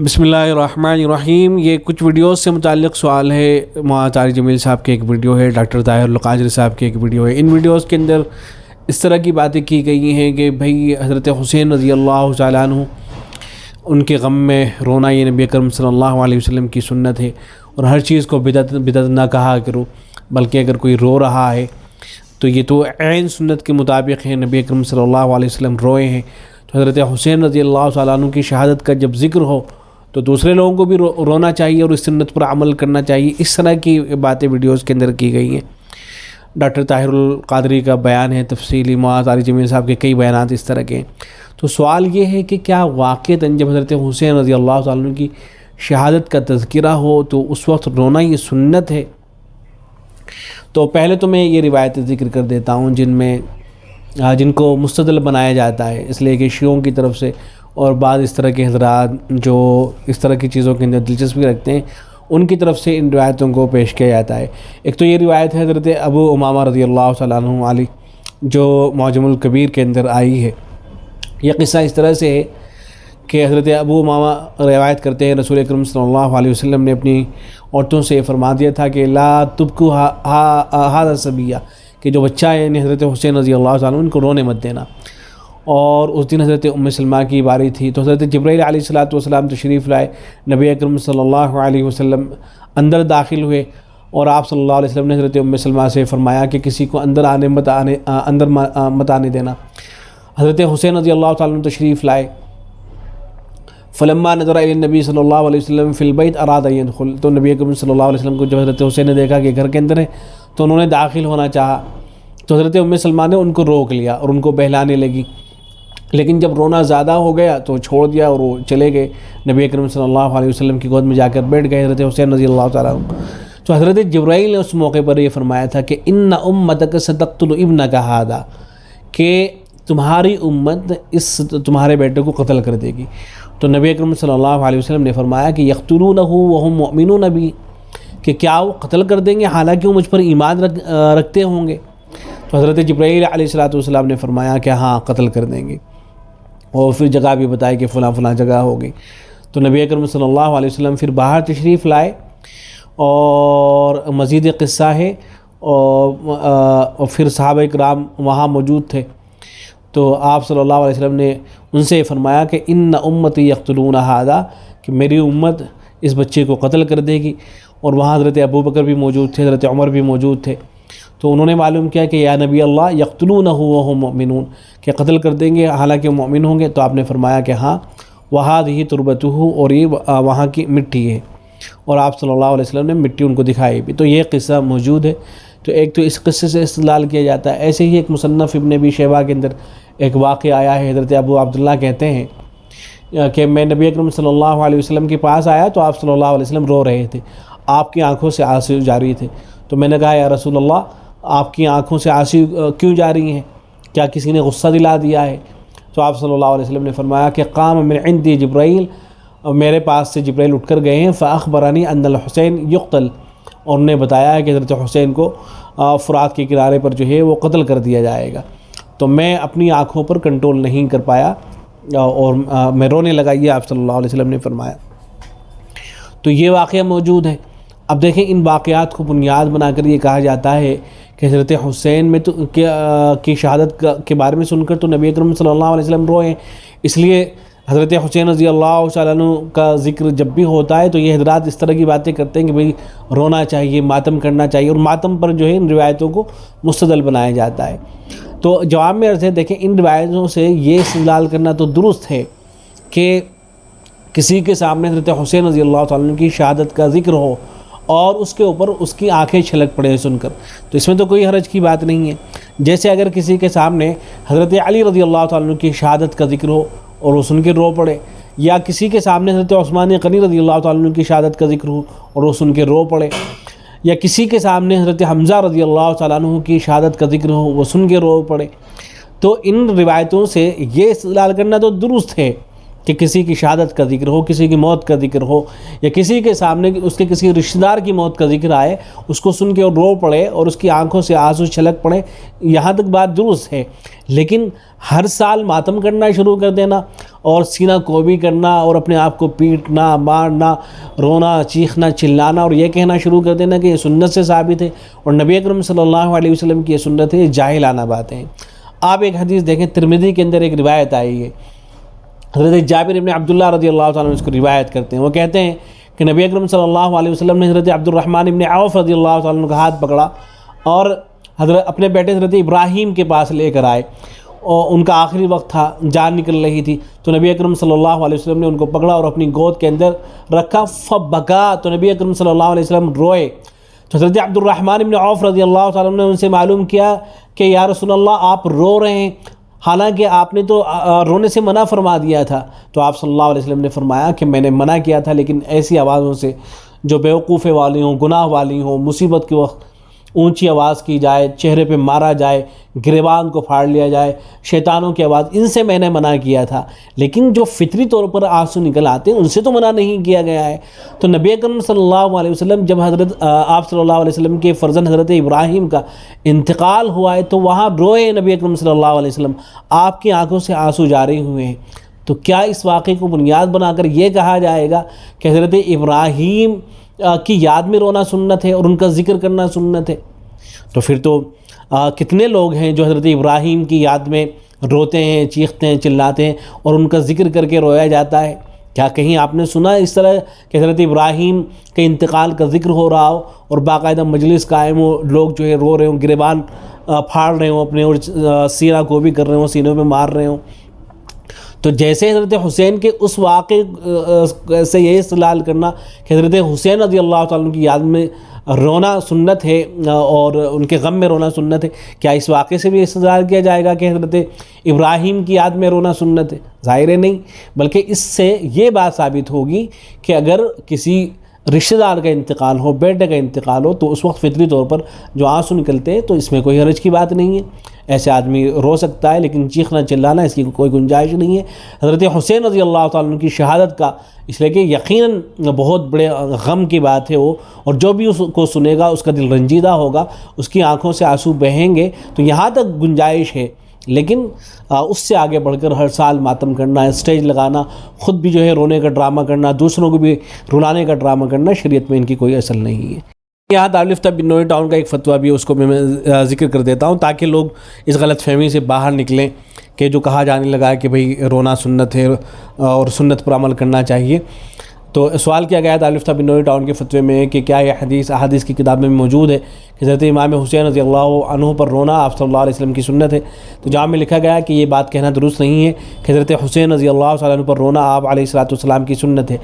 بسم اللہ الرحمن الرحیم۔ یہ کچھ ویڈیوز سے متعلق سوال ہے۔ طارق جمیل صاحب کی ایک ویڈیو ہے، ڈاکٹر طاہر القادری صاحب کی ایک ویڈیو ہے۔ ان ویڈیوز کے اندر اس طرح کی باتیں کی گئی ہیں کہ بھئی حضرت حسین رضی اللہ تعالیٰ عنہ ان کے غم میں رونا یہ نبی اکرم صلی اللہ علیہ وسلم کی سنت ہے، اور ہر چیز کو بدعت نہ کہا کرو، بلکہ اگر کوئی رو رہا ہے تو یہ تو عین سنت کے مطابق ہے، نبی اکرم صلی اللہ علیہ وسلم روئے ہیں، تو حضرت حسین رضی اللہ تعالیٰ عنہ کی شہادت کا جب ذکر ہو تو دوسرے لوگوں کو بھی رونا چاہیے اور اس سنت پر عمل کرنا چاہیے۔ اس طرح کی باتیں ویڈیوز کے اندر کی گئی ہیں۔ ڈاکٹر طاہر القادری کا بیان ہے تفصیلی، طارق جمیل صاحب کے کئی بیانات اس طرح کے ہیں۔ تو سوال یہ ہے کہ کیا واقعتاً جب حضرت حسین رضی اللہ تعالیٰ عنہ کی شہادت کا تذکرہ ہو تو اس وقت رونا یہ سنت ہے؟ تو پہلے تو میں یہ روایت ذکر کر دیتا ہوں جن کو مستدل بنایا جاتا ہے، اس لیے کہ شیعوں کی طرف سے اور بعض اس طرح کے حضرات جو اس طرح کی چیزوں کے اندر دلچسپی رکھتے ہیں، ان کی طرف سے ان روایتوں کو پیش کیا جاتا ہے۔ ایک تو یہ روایت ہے حضرت ابو امامہ رضی اللہ تعالیٰ عنہ علی، جو معجم الکبیر کے اندر آئی ہے۔ یہ قصہ اس طرح سے ہے کہ حضرت ابو امامہ روایت کرتے ہیں رسول اکرم صلی اللہ علیہ وسلم نے اپنی عورتوں سے فرما دیا تھا کہ لا تبکو ھذا الصبیہ، کہ جو بچہ ہے یعنی حضرت حسین رضی اللہ تعالیٰ عنہ ان کو رونے مت دینا۔ اور اس دن حضرت ام سلمہ کی باری تھی، تو حضرت جبرائیل علیہ السلام تشریف لائے، نبی اکرم صلی اللہ علیہ وسلم اندر داخل ہوئے، اور آپ صلی اللہ علیہ وسلم نے حضرت ام سلمہ سے فرمایا کہ کسی کو اندر مت آنے دینا۔ حضرت حسین رضی اللہ تعالیٰ عنہ تشریف لائے، فلما نظر الی النبی صلی اللہ علیہ وسلم فی البیت اراد ان یدخل، تو نبی اکرم صلی اللہ علیہ وسلم کو جب حضرت حسین نے دیکھا کہ گھر کے اندر ہے تو انہوں نے داخل ہونا چاہا، تو حضرت ام سلمہ نے ان کو روک لیا اور ان کو بہلانے لگی، لیکن جب رونا زیادہ ہو گیا تو چھوڑ دیا اور وہ چلے گئے، نبی اکرم صلی اللہ علیہ وسلم کی گود میں جا کر بیٹھ گئے حضرت حسین رضی اللہ تعالیٰ عنہ۔ تو حضرت جبرائیل نے اس موقع پر یہ فرمایا تھا کہ ان امتک ستقتل ابنک ھذا، کہ تمہاری امت اس تمہارے بیٹے کو قتل کر دے گی۔ تو نبی اکرم صلی اللہ علیہ وسلم نے فرمایا کہ یقتلونہ وہم مؤمنون بی، کہ کیا وہ قتل کر دیں گے حالانکہ وہ مجھ پر ایمان رکھتے ہوں گے؟ تو حضرت جبرائیل علیہ السلام نے فرمایا کہ ہاں قتل کر دیں گے، اور پھر جگہ بھی بتائی کہ فلاں جگہ ہوگی۔ تو نبی اکرم صلی اللہ علیہ وسلم پھر باہر تشریف لائے، اور مزید قصہ ہے، اور پھر صحابہ کرام وہاں موجود تھے، تو آپ صلی اللہ علیہ وسلم نے ان سے فرمایا کہ ان امتی یقتلون ھذا، کہ میری امت اس بچے کو قتل کر دے گی۔ اور وہاں حضرت ابو بکر بھی موجود تھے، حضرت عمر بھی موجود تھے، تو انہوں نے معلوم کیا کہ یا نبی اللہ یقتلونہ وہم مؤمنون، کہ قتل کر دیں گے حالانکہ وہ مؤمن ہوں گے؟ تو آپ نے فرمایا کہ ہاں وھذہ تربتہ، اور یہ وہاں کی مٹی ہے، اور آپ صلی اللہ علیہ وسلم نے مٹی ان کو دکھائی بھی۔ تو یہ قصہ موجود ہے، تو ایک تو اس قصے سے استدلال کیا جاتا ہے۔ ایسے ہی ایک مصنف ابن ابی شیبہ کے اندر ایک واقعہ آیا ہے، حضرت ابو عبداللہ کہتے ہیں کہ میں نبی اکرم صلی اللہ علیہ وسلم کے پاس آیا تو آپ صلی اللہ علیہ وسلم رو رہے تھے، آپ کی آنکھوں سے آنسو جاری تھے، تو میں نے کہا یا رسول اللہ آپ کی آنکھوں سے آنسو کیوں جاری ہیں؟ کیا کسی نے غصہ دلا دیا ہے؟ تو آپ صلی اللہ علیہ وسلم نے فرمایا کہ قام من عندی جبرائیل، میرے پاس سے جبرائیل اٹھ کر گئے ہیں، فاخبرنی ان الحسین یقتل، اور انہوں نے بتایا ہے کہ حضرت حسین کو فرات کے کنارے پر جو ہے وہ قتل کر دیا جائے گا۔ تو میں اپنی آنکھوں پر کنٹرول نہیں کر پایا اور میں رونے لگا، یہ آپ صلی اللہ علیہ وسلم نے فرمایا۔ تو یہ واقعہ موجود ہے۔ اب دیکھیں ان واقعات کو بنیاد بنا کر یہ کہا جاتا ہے کہ حضرت حسین میں تو کی شہادت کے بارے میں سن کر تو نبی اکرم صلی اللہ علیہ وسلم روئے، اس لیے حضرت حسین رضی اللہ تعالیٰ عنہ کا ذکر جب بھی ہوتا ہے تو یہ حضرات اس طرح کی باتیں کرتے ہیں کہ بھئی رونا چاہیے، ماتم کرنا چاہیے، اور ماتم پر جو ہے ان روایتوں کو مستدل بنایا جاتا ہے۔ تو جواب میں عرض ہے، دیکھیں ان روایتوں سے یہ استدلال کرنا تو درست ہے کہ کسی کے سامنے حضرت حسین رضی اللہ تعالیٰ عنہ کی شہادت کا ذکر ہو اور اس کے اوپر اس کی آنکھیں چھلک پڑے سن کر، تو اس میں تو کوئی حرج کی بات نہیں ہے۔ جیسے اگر کسی کے سامنے حضرت علی رضی اللہ تعالیٰ عنہ کی شہادت کا ذکر ہو اور وہ سن کے رو پڑے، یا کسی کے سامنے حضرت عثمان غنی رضی اللہ تعالیٰ عنہ کی شہادت کا ذکر ہو اور وہ سن کے رو پڑے، یا کسی کے سامنے حضرت حمزہ رضی اللہ تعالیٰ عنہ کی شہادت کا ذکر ہو وہ سن کے رو پڑے، تو ان روایتوں سے یہ استدلال کرنا تو درست ہے کہ کسی کی شہادت کا ذکر ہو، کسی کی موت کا ذکر ہو، یا کسی کے سامنے اس کے کسی رشتہ دار کی موت کا ذکر آئے، اس کو سن کے وہ رو پڑے اور اس کی آنکھوں سے آنسو چھلک پڑے، یہاں تک بات درست ہے۔ لیکن ہر سال ماتم کرنا شروع کر دینا اور سینہ کوبی کرنا اور اپنے آپ کو پیٹنا، مارنا، رونا، چیخنا، چلانا اور یہ کہنا شروع کر دینا کہ یہ سنت سے ثابت ہے اور نبی اکرم صلی اللہ علیہ وسلم کی یہ سنت ہے، یہ جاہلانہ باتیں ہیں۔ آپ ایک حدیث دیکھیں، ترمذی کے اندر ایک روایت آئی ہے، حضرت جابر ابن عبداللہ رضی اللہ تعالیٰ عنہ اس کو روایت کرتے ہیں۔ وہ کہتے ہیں کہ نبی اکرم صلی اللہ علیہ وسلم نے حضرت عبد الرحمن ابن عوف رضی اللہ تعالیٰ عنہ کا ہاتھ پکڑا اور حضرت اپنے بیٹے حضرت ابراہیم کے پاس لے کر آئے، اور ان کا آخری وقت تھا، جان نکل رہی تھی، تو نبی اکرم صلی اللہ علیہ وسلم نے ان کو پکڑا اور اپنی گود کے اندر رکھا، فبکا، تو نبی اکرم صلی اللہ علیہ وسلم روئے۔ تو حضرت عبد الرحمن ابن عوف رضی اللہ تعالیٰ عنہ نے ان سے معلوم کیا کہ یا رسول اللہ آپ رو رہے ہیں، حالانکہ آپ نے تو رونے سے منع فرما دیا تھا۔ تو آپ صلی اللہ علیہ وسلم نے فرمایا کہ میں نے منع کیا تھا، لیکن ایسی آوازوں سے جو بیوقوفے والی ہوں، گناہ والی ہوں، مصیبت کے وقت اونچی آواز کی جائے، چہرے پہ مارا جائے، گریبان کو پھاڑ لیا جائے، شیطانوں کی آواز، ان سے میں نے منع کیا تھا، لیکن جو فطری طور پر آنسو نکل آتے ہیں ان سے تو منع نہیں کیا گیا ہے۔ تو نبی اکرم صلی اللہ علیہ وسلم جب آپ صلی اللہ علیہ وسلم کے فرزند حضرت ابراہیم کا انتقال ہوا ہے تو وہاں روئے نبی اکرم صلی اللہ علیہ وسلم، آپ کی آنکھوں سے آنسو جاری ہوئے ہیں۔ تو کیا اس واقعے کو بنیاد بنا کر یہ کہا جائے گا کہ حضرت ابراہیم کی یاد میں رونا سنت ہے اور ان کا ذکر کرنا سنت ہے؟ تو پھر تو کتنے لوگ ہیں جو حضرت ابراہیم کی یاد میں روتے ہیں، چیختے ہیں، چلاتے ہیں اور ان کا ذکر کر کے رویا جاتا ہے؟ کیا کہیں آپ نے سنا اس طرح کہ حضرت ابراہیم کے انتقال کا ذکر ہو رہا ہو اور باقاعدہ مجلس قائم ہو، لوگ جو ہے رو رہے ہوں، گریبان پھاڑ رہے ہوں اپنے اور سینہ کو بھی کر رہے ہوں، سینوں پہ مار رہے ہوں؟ تو جیسے حضرت حسین کے اس واقعے سے یہ استدلال کرنا کہ حضرت حسین رضی اللہ تعالیٰ عنہ کی یاد میں رونا سنت ہے اور ان کے غم میں رونا سنت ہے، کیا اس واقعے سے بھی استدلال کیا جائے گا کہ حضرت ابراہیم کی یاد میں رونا سنت ہے؟ ظاہر ہے نہیں، بلکہ اس سے یہ بات ثابت ہوگی کہ اگر کسی رشتہ دار کا انتقال ہو، بیٹے کا انتقال ہو، تو اس وقت فطری طور پر جو آنسو نکلتے ہیں تو اس میں کوئی حرج کی بات نہیں ہے، ایسے آدمی رو سکتا ہے، لیکن چیخنا چلانا اس کی کوئی گنجائش نہیں ہے۔ حضرت حسین رضی اللہ تعالیٰ عنہ کی شہادت کا اس لیے کہ یقیناً بہت بڑے غم کی بات ہے وہ، اور جو بھی اس کو سنے گا اس کا دل رنجیدہ ہوگا، اس کی آنکھوں سے آنسو بہیں گے، تو یہاں تک گنجائش ہے۔ لیکن اس سے آگے بڑھ کر ہر سال ماتم کرنا، اسٹیج لگانا، خود بھی جو ہے رونے کا ڈرامہ کرنا، دوسروں کو بھی رلانے کا ڈرامہ کرنا، شریعت میں ان کی کوئی اصل نہیں ہے۔ یہاں دارالفتہ بنوئی ٹاؤن کا ایک فتویٰ بھی ہے، اس کو میں ذکر کر دیتا ہوں تاکہ لوگ اس غلط فہمی سے باہر نکلیں کہ جو کہا جانے لگا ہے کہ بھئی رونا سنت ہے اور سنت پر عمل کرنا چاہیے۔ تو سوال کیا گیا ہے دارالفتہ بنوئی ٹاؤن کے فتوے میں کہ کیا یہ حدیث احادیث کی کتاب میں موجود ہے کہ حضرت امام حسین رضی اللہ عنہ پر رونا آپ صلی اللہ علیہ وسلم کی سنت ہے؟ تو جہاں میں لکھا گیا ہے کہ یہ بات کہنا درست نہیں ہے کہ حضرت حسین رضی اللہ تعالیٰ عنہ پر رونا آپ علیہ السلام کی سنت ہے۔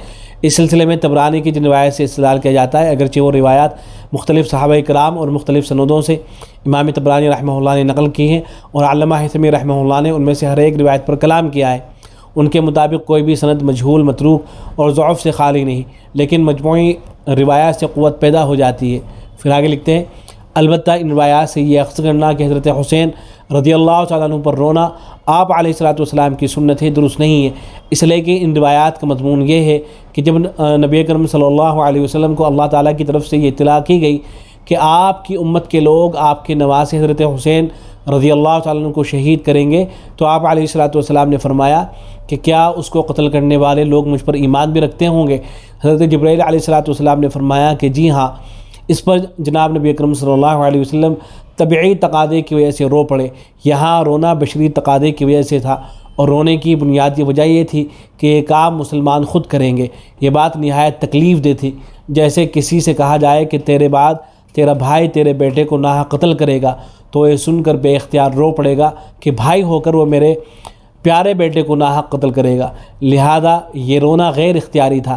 اس سلسلے میں طبرانی کی جن روایت سے استدلال کیا جاتا ہے، اگرچہ وہ روایات مختلف صحابہ کرام اور مختلف سندوں سے امام طبرانی رحمہ اللہ نے نقل کی ہیں اور علامہ حیثمی رحمہ اللہ نے ان میں سے ہر ایک روایت پر کلام کیا ہے۔ ان کے مطابق کوئی بھی سند مجہول، متروک اور ضعف سے خالی نہیں، لیکن مجموعی روایات سے قوت پیدا ہو جاتی ہے۔ پھر آگے لکھتے ہیں، البتہ ان روایات سے یہ اخذ کرنا کہ حضرت حسین رضی اللہ تعالیٰ عنہ پر رونا آپ علیہ السلام کی سنت ہے درست نہیں ہے، اس لیے کہ ان روایات کا مضمون یہ ہے کہ جب نبی اکرم صلی اللہ علیہ وسلم کو اللہ تعالیٰ کی طرف سے یہ اطلاع کی گئی کہ آپ کی امت کے لوگ آپ کے نواسے حضرت حسین رضی اللہ تعالیٰ عنہ کو شہید کریں گے، تو آپ علیہ السلام نے فرمایا کہ کیا اس کو قتل کرنے والے لوگ مجھ پر ایمان بھی رکھتے ہوں گے؟ حضرت جبرائیل علیہ السلام نے فرمایا کہ جی ہاں۔ اس پر جناب نبی اکرم صلی اللہ علیہ وسلم طبعی تقاضے کی وجہ سے رو پڑے۔ یہاں رونا بشری تقاضے کی وجہ سے تھا، اور رونے کی بنیادی وجہ یہ تھی کہ یہ کام مسلمان خود کریں گے۔ یہ بات نہایت تکلیف دہ تھی، جیسے کسی سے کہا جائے کہ تیرے بعد تیرا بھائی تیرے بیٹے کو ناحق قتل کرے گا، تو یہ سن کر بے اختیار رو پڑے گا کہ بھائی ہو کر وہ میرے پیارے بیٹے کو ناحق قتل کرے گا۔ لہذا یہ رونا غیر اختیاری تھا۔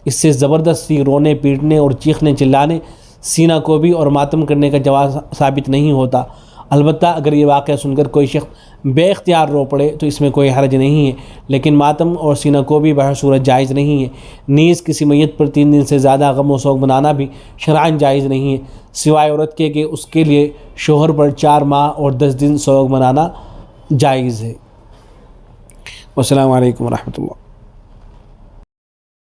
اس سے زبردستی رونے، پیٹنے اور چیخنے چلانے، سینہ کوبی اور ماتم کرنے کا جواز ثابت نہیں ہوتا۔ البتہ اگر یہ واقعہ سن کر کوئی شخص بے اختیار رو پڑے تو اس میں کوئی حرج نہیں ہے، لیکن ماتم اور سینہ کوبی بہر صورت جائز نہیں ہے۔ نیز کسی میت پر 3 دن سے زیادہ غم و سوگ منانا بھی شرعاً جائز نہیں ہے، سوائے عورت کے کہ اس کے لیے شوہر پر 4 ماہ اور 10 دن سوگ منانا جائز ہے۔ والسلام علیکم ورحمۃ اللہ۔